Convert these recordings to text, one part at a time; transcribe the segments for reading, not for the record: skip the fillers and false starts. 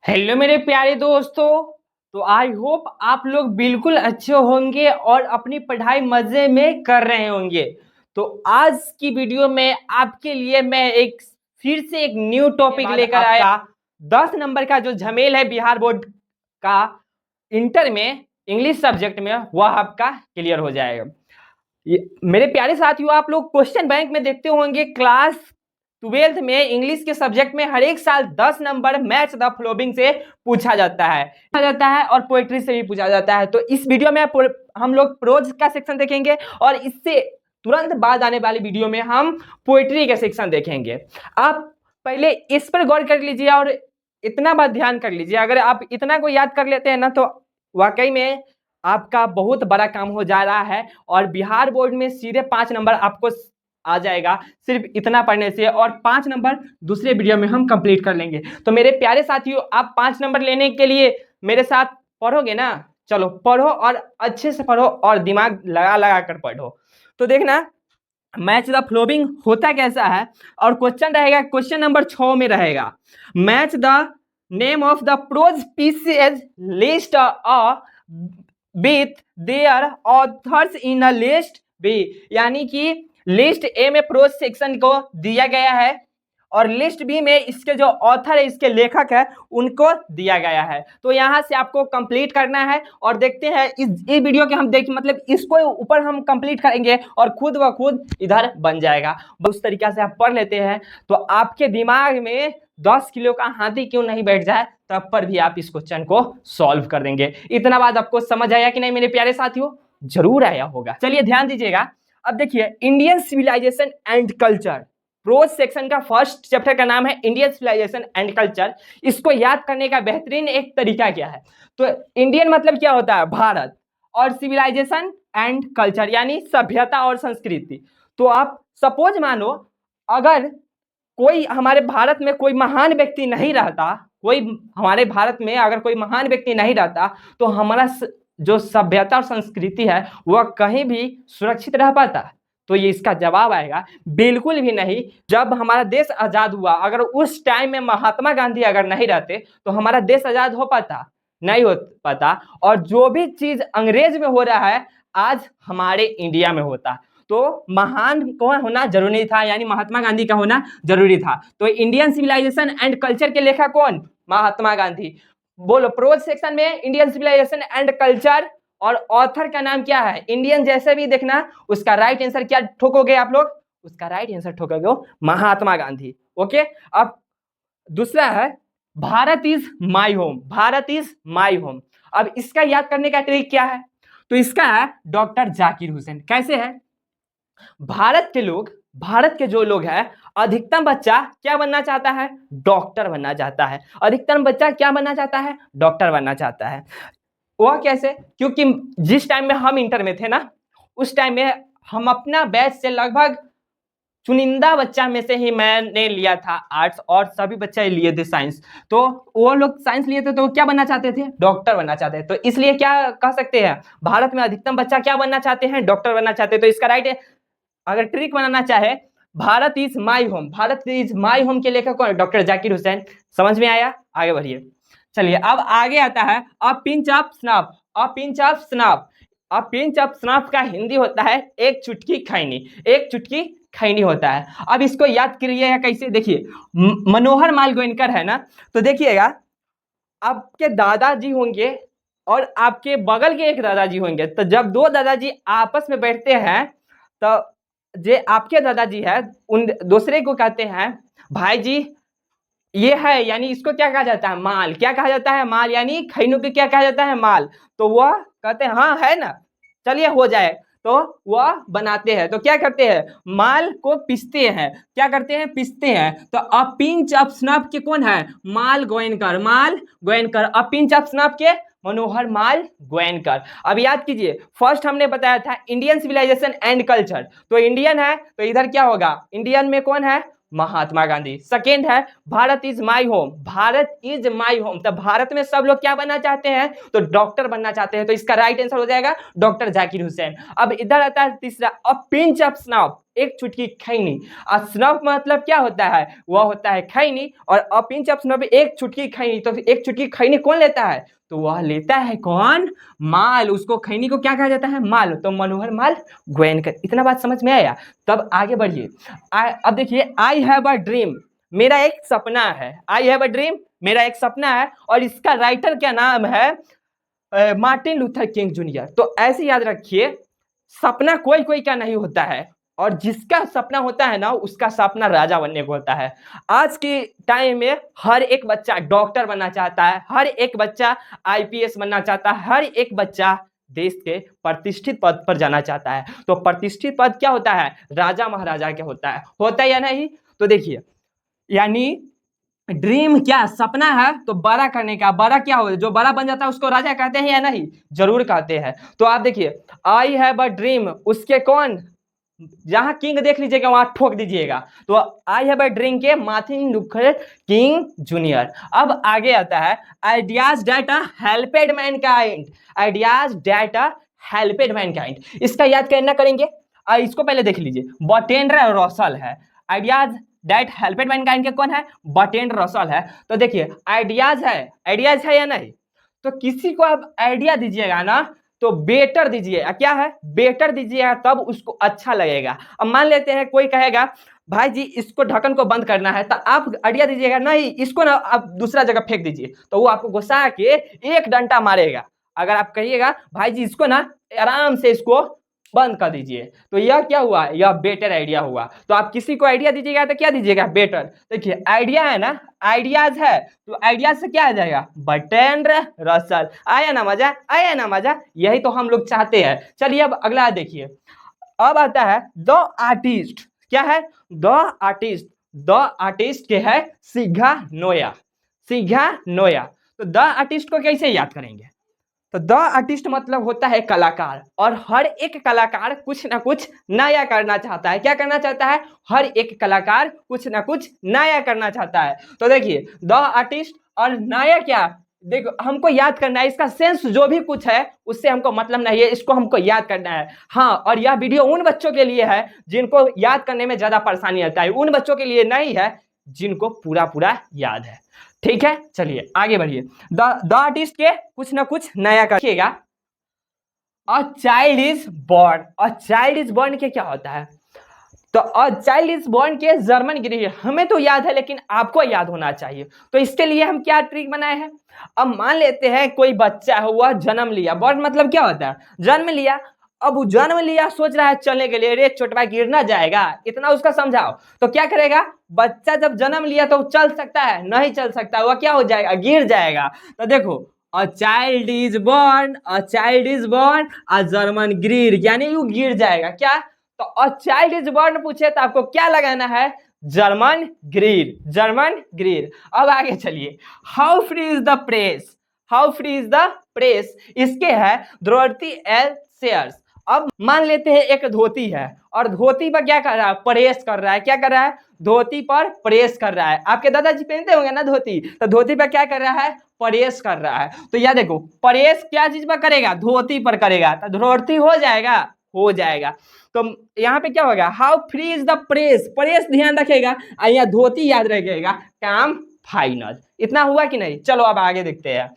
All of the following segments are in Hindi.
हेलो मेरे प्यारे दोस्तों। तो आई होप आप लोग बिल्कुल अच्छे होंगे और अपनी पढ़ाई मजे में कर रहे होंगे। तो आज की वीडियो में आपके लिए मैं एक फिर से एक न्यू टॉपिक लेकर आया। 10 नंबर का जो झमेल है बिहार बोर्ड का इंटर में इंग्लिश सब्जेक्ट में वह आपका क्लियर हो जाएगा। मेरे प्यारे साथियों, आप लोग क्वेश्चन बैंक में देखते होंगे क्लास 12th में इंग्लिश के सब्जेक्ट में हर एक साल 10 नंबर मैच द फॉलोइंग से पूछा जाता है और पोएट्री से भी पूछा जाता है। तो इस वीडियो में हम लोग प्रोज का सेक्शन देखेंगे और इससे तुरंत बाद आने वाली वीडियो में हम पोएट्री का सेक्शन देखेंगे। आप पहले इस पर गौर कर लीजिए और इतना बात ध्यान कर लीजिए। अगर आप इतना को याद कर लेते हैं ना तो वाकई में आपका बहुत बड़ा काम हो जा रहा है और बिहार बोर्ड में सीधे 5 नंबर आपको आ जाएगा सिर्फ इतना पढ़ने से, और 5 नंबर दूसरे वीडियो में हम कंप्लीट कर लेंगे। तो मेरे प्यारे साथियों, आप 5 नंबर लेने के लिए मेरे साथ पढ़ोगे ना? चलो पढ़ो और अच्छे से पढ़ो और दिमाग लगा लगा कर पढ़ो। तो देखना मैच द फ्लोविंग होता कैसा है। और क्वेश्चन रहेगा, क्वेश्चन नंबर 6 में रहेगा match the name of the prose pieces list with their authors in a list B. यानी कि लिस्ट ए में प्रोज सेक्शन को दिया गया है और लिस्ट बी में इसके जो ऑथर है, इसके लेखक है, उनको दिया गया है। तो यहाँ से आपको कंप्लीट करना है और देखते हैं इस वीडियो के हम देख मतलब इसको ऊपर हम कंप्लीट करेंगे और खुद ब खुद इधर बन जाएगा। उस तरीका से आप पढ़ लेते हैं तो आपके दिमाग में 10 किलो का हाथी क्यों नहीं बैठ जाए, तब पर भी आप इस क्वेश्चन को सॉल्व कर देंगे। इतना बात आपको समझ आया कि नहीं मेरे प्यारे साथियों? जरूर आया होगा। चलिए ध्यान दीजिएगा। अब देखिए, Indian civilization and culture prose section का फर्स्ट चैप्टर का नाम है इंडियन सिविलाइजेशन एंड कल्चर। इसको याद करने का बेहतरीन एक तरीका क्या है? तो इंडियन मतलब क्या होता है? भारत, और सिविलाइजेशन एंड कल्चर यानी सभ्यता और संस्कृति। तो आप सपोज मानो अगर कोई हमारे भारत में कोई महान व्यक्ति नहीं रहता, हमारे भारत में अगर कोई महान व्यक्ति नहीं रहता तो हमारा जो सभ्यता और संस्कृति है वह कहीं भी सुरक्षित रह पाता? तो ये इसका जवाब आएगा बिल्कुल भी नहीं। जब हमारा देश आजाद हुआ, अगर उस टाइम में महात्मा गांधी अगर नहीं रहते तो हमारा देश आजाद हो पाता? नहीं हो पाता। और जो भी चीज अंग्रेज में हो रहा है आज हमारे इंडिया में होता। तो महान कौन होना जरूरी नहीं था, यानी महात्मा गांधी का होना जरूरी था। तो इंडियन सिविलाइजेशन एंड कल्चर के लेखक कौन? महात्मा गांधी। बोलो प्रोज सेक्शन में इंडियन सिविलाइजेशन एंड कल्चर और ऑथर का नाम क्या है? इंडियन जैसे भी देखना, उसका राइट आंसर क्या ठोकोगे आप लोग? उसका right answer ठोकोगे Mahatma Gandhi. Okay. अब दूसरा है Bharat is my home. Bharat is my home. अब इसका याद करने का ट्रिक क्या है? तो इसका है डॉक्टर जाकिर हुसैन। कैसे है? भारत के जो लोग हैं, अधिकतम बच्चा क्या बनना चाहता है? डॉक्टर बनना चाहता है। अधिकतम बच्चा क्या बनना चाहता है? डॉक्टर बनना चाहता है। वह कैसे? क्योंकि जिस टाइम में हम इंटर में थे ना, उस टाइम में हम अपना बैच से लगभग चुनिंदा बच्चा में से ही मैंने लिया था आर्ट्स और सभी बच्चे लिए थे साइंस। तो वो लोग साइंस लिए थे तो क्या बनना चाहते थे? डॉक्टर बनना चाहते थे। तो इसलिए क्या कह सकते हैं, भारत में अधिकतम बच्चा क्या बनना चाहते हैं? डॉक्टर बनना चाहते हैं। तो इसका राइट है, अगर ट्रिक बनाना चाहे, Bharat is my home. Bharat is my home के लेखक कौन? डॉक्टर जाकिर हुसैन। समझ में आया? आगे बढ़िए। चलिए अब आगे आता है a pinch of snuff. A pinch of snuff. A pinch of snuff का हिंदी होता है एक चुटकी खैनी। एक चुटकी खैनी होता है। अब इसको याद करिएगा कैसे, देखिए मनोहर माल गोयनकर है ना, तो देखिएगा आपके दादाजी होंगे और आपके बगल के एक दादाजी होंगे। तो जब दो दादाजी आपस में बैठते हैं तो जे आपके दादाजी है उन दूसरे को कहते हैं भाई जी ये है, यानी इसको क्या कहा जाता है? माल। क्या कहा जाता है? माल। यानी खैनू को क्या कहा जाता है? माल। तो वह कहते हैं हाँ है ना, चलिए हो जाए। तो वह बनाते हैं। तो क्या करते हैं? माल को पीसते हैं। क्या करते हैं? पीसते हैं। तो अ पिंच ऑफ स्नफ के कौन है? माल गोयनकर। माल गोयनकर। अ पिंच ऑफ स्नफ के मनोहर माल गोयनकर। अब याद कीजिए, फर्स्ट हमने बताया था इंडियन सिविलाइजेशन एंड कल्चर। तो इंडियन है तो इधर क्या होगा? इंडियन में कौन है? महात्मा गांधी। सेकेंड है Bharat is my home. Bharat is my home. तो भारत में सब लोग क्या बनना चाहते हैं? तो डॉक्टर बनना चाहते हैं। तो इसका राइट आंसर हो जाएगा डॉक्टर जाकिर हुसैन। अब इधर आता है तीसरा अ पिंच ऑफ स्नफ। एक चुटकी खैनी। स्नफ मतलब क्या होता है, वह होता है खैनी, और अ पिंच ऑफ स्नफ एक चुटकी खैनी। तो एक चुटकी खैनी कौन लेता है, तो वह लेता है कौन, माल। उसको खैनी को क्या कहा जाता है, माल। तो मनोहर माल गोयनकर। इतना बात समझ में आया। तब आगे बढ़िए। अब देखिए, आई हैव अ ड्रीम, मेरा एक सपना है। आई हैव अ ड्रीम, मेरा एक सपना है, और इसका राइटर क्या नाम है, मार्टिन लूथर किंग जूनियर। तो ऐसे याद रखिए, सपना कोई कोई का नहीं होता है, और जिसका सपना होता है ना, उसका सपना राजा बनने को होता है। आज के टाइम में हर एक बच्चा डॉक्टर बनना चाहता है, हर एक बच्चा आईपीएस बनना चाहता है, हर एक बच्चा देश के प्रतिष्ठित पद पर जाना चाहता है। तो प्रतिष्ठित पद क्या होता है, राजा महाराजा क्या होता है या नहीं। तो देखिए, यानी ड्रीम क्या, सपना है, तो बड़ा करने का। बड़ा क्या हो, जो बड़ा बन जाता है उसको राजा कहते हैं या नहीं, जरूर कहते हैं। तो आप देखिए, आई हैव अ ड्रीम, उसके कौन, जहां किंग देख लीजिएगा वहां ठोक दीजिएगा। तो आई हैव अ ड्रीम के मार्टिन लूथर किंग जूनियर। अब आगे आता है, ideas that helped mankind. Ideas that helped mankind, इसका याद करना करेंगे। इसको पहले देख लीजिए, बर्ट्रैंड रसल है। आइडियाज दैट हेल्पेड मैनकाइंड के कौन है, बर्ट्रैंड रसल है। तो देखिए, आइडियाज है या नहीं। तो किसी को आप आइडिया दीजिएगा ना, तो बेटर दीजिए। क्या है, बेटर दीजिएगा, तब उसको अच्छा लगेगा। अब मान लेते हैं कोई कहेगा, भाई जी इसको ढक्कन को बंद करना है, तो आप आइडिया दीजिएगा, नहीं इसको ना आप दूसरा जगह फेंक दीजिए, तो वो आपको गुस्सा के एक डंडा मारेगा। अगर आप कहिएगा, भाई जी इसको ना आराम से इसको बंद कर दीजिए, तो यह क्या हुआ, यह बेटर आइडिया हुआ। तो आप किसी को आइडिया दीजिएगा तो क्या दीजिएगा, बेटर। देखिए, आइडिया है ना, आइडियाज है, तो आइडियाज से क्या आ जाएगा, बर्ट्रैंड रसल। आया ना मजा, आया ना मजा, यही तो हम लोग चाहते हैं। चलिए अब अगला देखिए। अब आता है द आर्टिस्ट। क्या है, द आर्टिस्ट। द आर्टिस्ट के है सिग्गा नोया। सिग्गा नोया। तो द आर्टिस्ट को कैसे याद करेंगे, तो द आर्टिस्ट मतलब होता है कलाकार, और हर एक कलाकार कुछ ना कुछ नया करना चाहता है। क्या करना चाहता है, हर एक कलाकार कुछ ना कुछ नया करना चाहता है। तो देखिए, द आर्टिस्ट और नया क्या, देखो हमको याद करना है, इसका सेंस जो भी कुछ है उससे हमको मतलब नहीं है, इसको हमको याद करना है। हाँ, और यह वीडियो उन बच्चों के लिए है जिनको याद करने में ज्यादा परेशानी आता है, उन बच्चों के लिए नहीं है जिनको पूरा पूरा याद है। ठीक है, चलिए आगे बढ़िए। द आर्टिस्ट के कुछ ना कुछ नया करिएगा। A child is born. A child is born के क्या होता है, तो अ चाइल्ड इज बॉर्न के जर्मन गृह, हमें तो याद है लेकिन आपको याद होना चाहिए। तो इसके लिए हम क्या ट्रिक बनाए हैं। अब मान लेते हैं कोई बच्चा हुआ, जन्म लिया, बॉर्न मतलब क्या होता है, जन्म लिया। अब वो जन्म लिया, सोच रहा है चलने के लिए, रे छोटवा गिर ना जाएगा, इतना उसका समझाओ। तो क्या करेगा, बच्चा जब जन्म लिया तो चल सकता है, नहीं चल सकता, वह क्या हो जाएगा, गिर जाएगा। तो देखो, a child is born, a child is born, a German Greer, यानी वो गिर जाएगा। क्या, तो अ चाइल्ड इज बॉर्न पूछे तो आपको क्या लगाना है, जर्मन ग्रीर, जर्मन ग्रीर। अब आगे चलिए, how free is the press. How free is the press, इसके है ड्रोथी एल सेयर्स। अब मान लेते हैं एक धोती है, और धोती पर क्या कर रहा है, प्रेस कर रहा है। क्या कर रहा है, धोती पर प्रेस कर रहा है। आपके दादाजी पहनते होंगे ना धोती, तो धोती पर क्या कर रहा है, प्रेस कर रहा है। तो यह देखो, प्रेस क्या चीज पर करेगा, धोती पर करेगा, तो धोती हो जाएगा, हो जाएगा। तो यहाँ पे क्या होगा, how free is the press, press ध्यान रखेगा, और यहाँ धोती याद रखेगा, काम फाइनल। इतना हुआ कि नहीं। चलो अब आगे देखते हैं।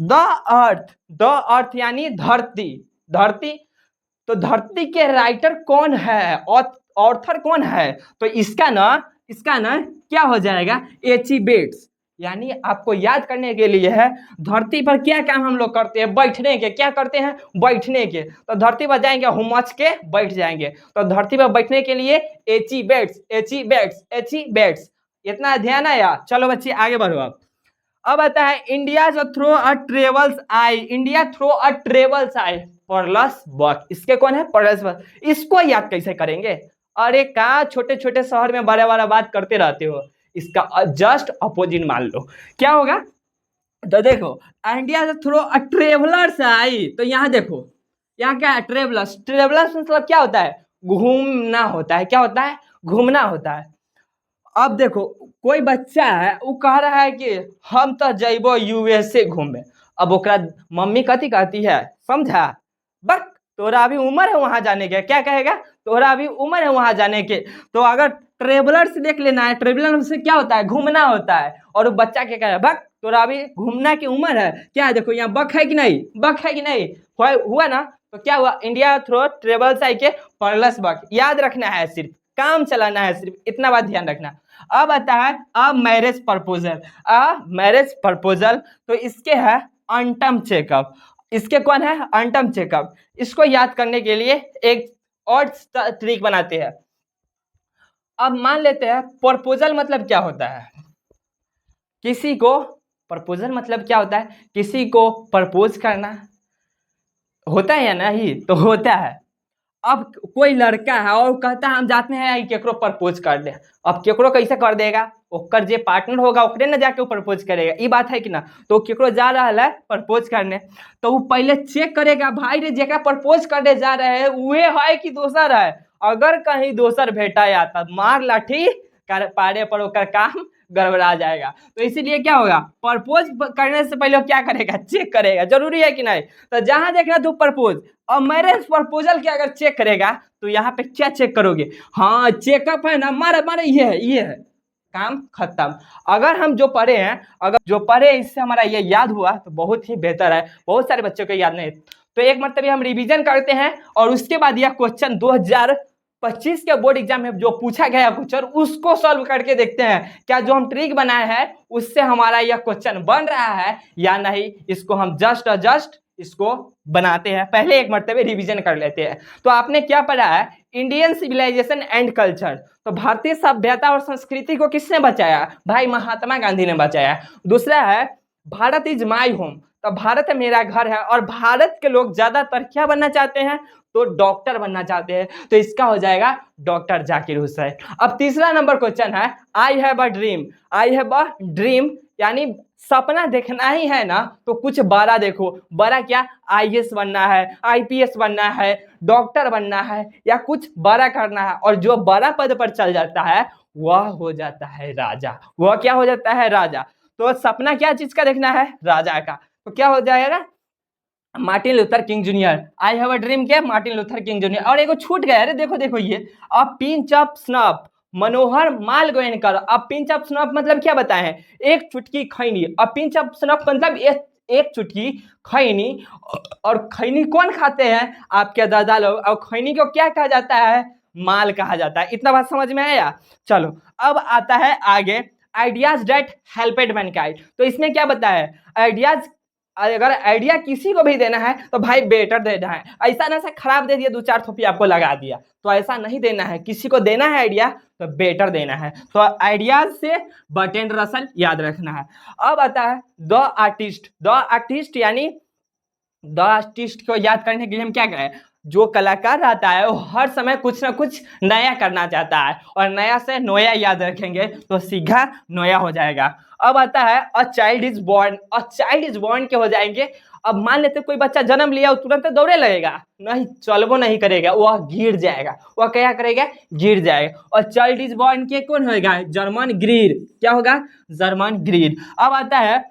द अर्थ, द अर्थ यानी धरती, धरती। तो धरती के राइटर कौन है, ऑथर कौन है, तो इसका ना क्या हो जाएगा, एची बेट्स। यानी आपको याद करने के लिए है, धरती पर क्या काम हम लोग करते हैं, बैठने के, क्या करते हैं, बैठने के। तो धरती पर जाएंगे, हुमच के बैठ जाएंगे। तो धरती पर बैठने के लिए एची बेट्स, एची बेट्स, एची बेट्स। इतना ध्यान आया। चलो बच्चे आगे बढ़ो। अब आता है इंडिया थ्रो अ ट्रेवल्स आई। इंडिया थ्रो अ ट्रेवल्स आई, पर्लस बक। इसके कौन है, पर्लस बक। इसको याद कैसे करेंगे, अरे कहा छोटे छोटे शहर में बड़ा बड़ा बात करते रहते हो, इसका जस्ट अपोजिट मान लो। क्या होगा, तो देखो, इंडिया से थ्रो अ ट्रेवलर्स आई, तो यहाँ देखो, यहाँ क्या है, ट्रेवलर्स। ट्रेवलर्स मतलब क्या होता है, घूमना होता है। क्या होता है, घूमना होता है। अब देखो, कोई बच्चा है, वो कह रहा है कि हम तो जइबो यूएसए घूमे। अब ओकरा मम्मी कथी कहती है, समझा, बक तोरा अभी उम्र है वहां जाने के, क्या कहेगा, तोहरा अभी उम्र है वहां जाने के। तो अगर ट्रेवलर्स देख लेना है, ट्रेवलर से क्या होता है, घूमना होता है। और वो बच्चा क्या कह रहा है, भग तोरा अभी घूमना की उम्र है क्या, देखो यहाँ बक है कि नहीं, बक है कि नहीं, हुआ ना। तो क्या हुआ, इंडिया थ्रो ट्रेवल्स आई के परलस बक, याद रखना है, सिर्फ काम चलाना है, सिर्फ इतना बात ध्यान रखना। अब आता है a marriage proposal. A marriage proposal, तो इसके है अंटम चेकअप। इसके कौन है, अंटम चेकअप। इसको याद करने के लिए एक और ट्रिक बनाते हैं। अब मान लेते हैं प्रपोजल मतलब क्या होता है, किसी को, प्रपोजल मतलब क्या होता है, किसी को प्रपोज करना होता है या नहीं, तो होता है। अब कोई लड़का है और कहता है हम जाते हैं केकरो प्रपोज कर दे। अब केकरो कैसे कर देगा, ओकर जे पार्टनर होगा ओकरे ना जाके प्रपोज करेगा, ये बात है कि ना। तो केकरो जा रहा है प्रपोज करने, तो वो पहले चेक करेगा भाई रे जेका प्रपोज करने जा रहे हैं उहे है कि दोसर है। अगर कहीं दोसर भेटा या तब मार लाठी पारे पर ओकर काम गड़बड़ा जाएगा। तो इसीलिए क्या होगा, प्रपोज करने से पहले क्या करेगा, चेक करेगा, जरूरी है कि नहीं। तो जहां देखना तू प्रपोज और मैरिज प्रपोजल के अगर चेक करेगा तो यहाँ पे क्या चेक करोगे, हाँ चेकअप है ना, मारे मारे ये है, काम खत्म। अगर हम जो पढ़े हैं, अगर जो पढ़े इससे हमारा ये याद हुआ तो बहुत ही बेहतर है, बहुत सारे बच्चों को याद नहीं। तो एक मतलब हम रिवीजन करते हैं और उसके बाद यह क्वेश्चन 2025 के बोर्ड एग्जाम में जो पूछा गया क्वेश्चन उसको सॉल्व करके देखते हैं क्या जो हम ट्रिक बनाए हैं उससे हमारा यह क्वेश्चन बन रहा है या नहीं। इसको हम जस्ट इसको बनाते हैं, पहले एक मर्तबे रिवीजन कर लेते हैं। तो आपने क्या पढ़ा है, इंडियन सिविलाइजेशन एंड कल्चर। तो भारतीय सभ्यता और संस्कृति को किसने बचाया, भाई महात्मा गांधी ने बचाया। दूसरा है भारत इज माई होम, तो भारत मेरा घर है। और भारत के लोग ज्यादातर क्या बनना चाहते हैं, तो डॉक्टर बनना चाहते हैं, तो इसका हो जाएगा डॉक्टर जाकिर हुसैन। अब तीसरा नंबर क्वेश्चन है आई have a dream. I have a dream यानी सपना देखना ही है ना, तो कुछ बड़ा देखो, बड़ा क्या, आईएएस बनना है, आईपीएस बनना है, डॉक्टर बनना है, या कुछ बड़ा करना है। और जो बड़ा पद पर चल जाता है वह हो जाता है राजा, वह क्या हो जाता है, राजा। तो सपना क्या चीज का देखना है, राजा का। तो क्या हो जाएगा, Martin Luther King junior. I have a dream क्या, मार्टिन लूथर किंग जूनियर। और एगो छूट गया, अरे देखो देखो ये, अ पिंच ऑफ स्नफ मनोहर माल गोयनकर। अब पिंच ऑफ स्नफ मतलब क्या बताए हैं, एक चुटकी खैनी। अब पिंच ऑफ स्नफ मतलब एक चुटकी खैनी। और खैनी कौन खाते हैं, आपके दादा लोग। और खैनी को क्या कहा जाता है, माल कहा जाता है। इतना बात समझ में आया। चलो अब आता है आगे, आइडियाज डेट हेल्पेड मैनकाइंड। तो इसमें क्या बताया है, आइडियाज, अगर आइडिया किसी को भी देना है तो भाई बेटर देना है, ऐसा ना से खराब दे दिया, दो चार थोपी आपको लगा दिया, तो ऐसा नहीं देना है। किसी को देना है आइडिया तो बेटर देना है। तो आइडियाज से बर्ट्रैंड रसल याद रखना है। अब आता है द आर्टिस्ट। द आर्टिस्ट यानी द आर्टिस्ट को याद करने के लिए हम क्या करें, जो कलाकार रहता है वो हर समय कुछ ना कुछ नया करना चाहता है, और नया से नया याद रखेंगे तो सीधा नया हो जाएगा। अब आता है a child is born. A child is born के हो जाएंगे, अब मान लेते कोई बच्चा जन्म लिया तुरंत दौड़े लगेगा, नहीं चलबो नहीं करेगा, वह गिर जाएगा। वह क्या करेगा, गिर जाएगा। और चाइल्ड इज बॉर्न के कौन होगा, जर्मन ग्रीर। क्या होगा, जर्मन ग्रीर। अब आता है,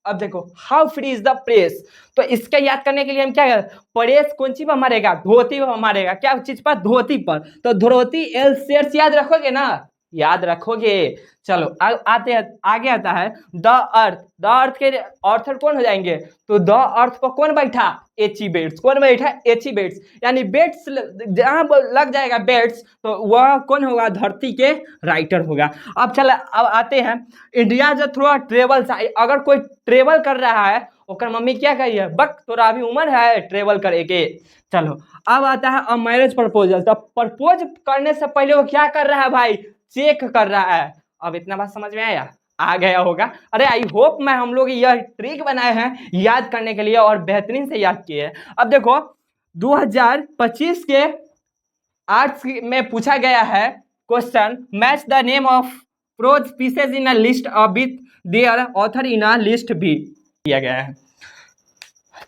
अब देखो how free is the press. तो इसके याद करने के लिए हम क्या करें, प्रेस कौन चीज पर मारेगा, धोती पर मारेगा। क्या चीज पर, धोती पर। तो धोती एल शेर्स याद रखोगे ना, याद रखोगे। चलो आते हैं, आगे आता है द अर्थ। द अर्थ के ऑर्थर कौन हो जाएंगे, तो द अर्थ पर कौन बैठा, एची बेट्स। कौन बैठा, एची बेट्स। यानी बेट्स जहां लग जाएगा बेट्स तो वह कौन होगा, धरती के राइटर होगा। अब चल अब आते हैं इंडिया जो थ्रू ट्रेवल। अगर कोई ट्रेवल कर रहा है ओकर मम्मी क्या कही है, बक तोरा अभी उम्र है ट्रेवल करे के। चलो अब आता है अ मैरिज प्रपोजल। तो प्रपोज करने से पहले वो क्या कर रहा है भाई, चेक कर रहा है। अब इतना बात समझ में आया, आ गया होगा। अरे आई होप मैं हम लोग यह ट्रिक बनाए हैं याद करने के लिए और बेहतरीन से याद किए हैं। अब देखो 2025 के आर्ट्स में पूछा गया है question, match the name of pros pieces in a list of with their author in a list भी दिया गया है।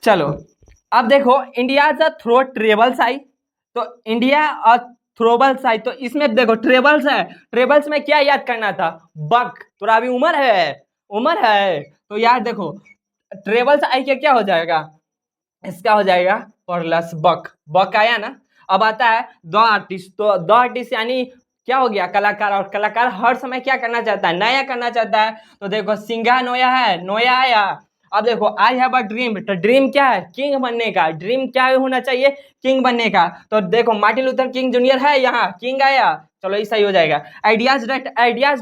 चलो अब देखो इंडिया द थ्रो ट्रेवल्स आई। तो इंडिया और थ्रोबल्स आई, तो इसमें देखो ट्रेवल्स है, ट्रेवल्स में क्या याद करना था, बक। तो अभी उम्र है, उम्र है, तो यार देखो ट्रेवल्स आई के क्या हो जाएगा, इसका हो जाएगा परलस बक। बक आया ना। अब आता है द आर्टिस्ट, तो द आर्टिस्ट यानी क्या हो गया, कलाकार। और कलाकार हर समय क्या करना चाहता है, नया करना चाहता है। तो देखो सिंघा नोया है, नोया आया। अब देखो आई हैव अ ड्रीम, तो ड्रीम क्या है, किंग बनने का। ड्रीम क्या होना चाहिए, किंग बनने का। तो देखो मार्टिन लूथर किंग जूनियर है यहाँ, किंग आया, चलो ये सही हो जाएगा। आइडियाज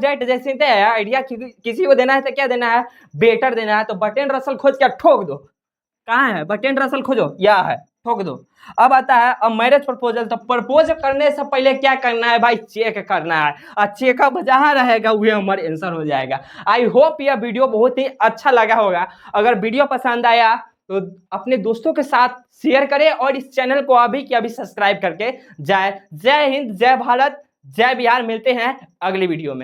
डेट जैसे थे, आइडिया किसी को देना है तो क्या देना है, बेटर देना है। तो बर्ट्रैंड रसल खोज के ठोक दो, कहाँ है बर्ट्रैंड रसल, खोजो, या है, ठोक दो। अब आता है अब मैरिज प्रपोजल। तो प्रपोज करने से पहले क्या करना है भाई, चेक करना है। और चेकअप जहाँ रहेगा वही हमारा आंसर हो जाएगा। आई होप यह वीडियो बहुत ही अच्छा लगा होगा। अगर वीडियो पसंद आया तो अपने दोस्तों के साथ शेयर करें और इस चैनल को अभी के अभी सब्सक्राइब करके जाए। जय हिंद, जय भारत, जय बिहार। मिलते हैं अगली वीडियो में।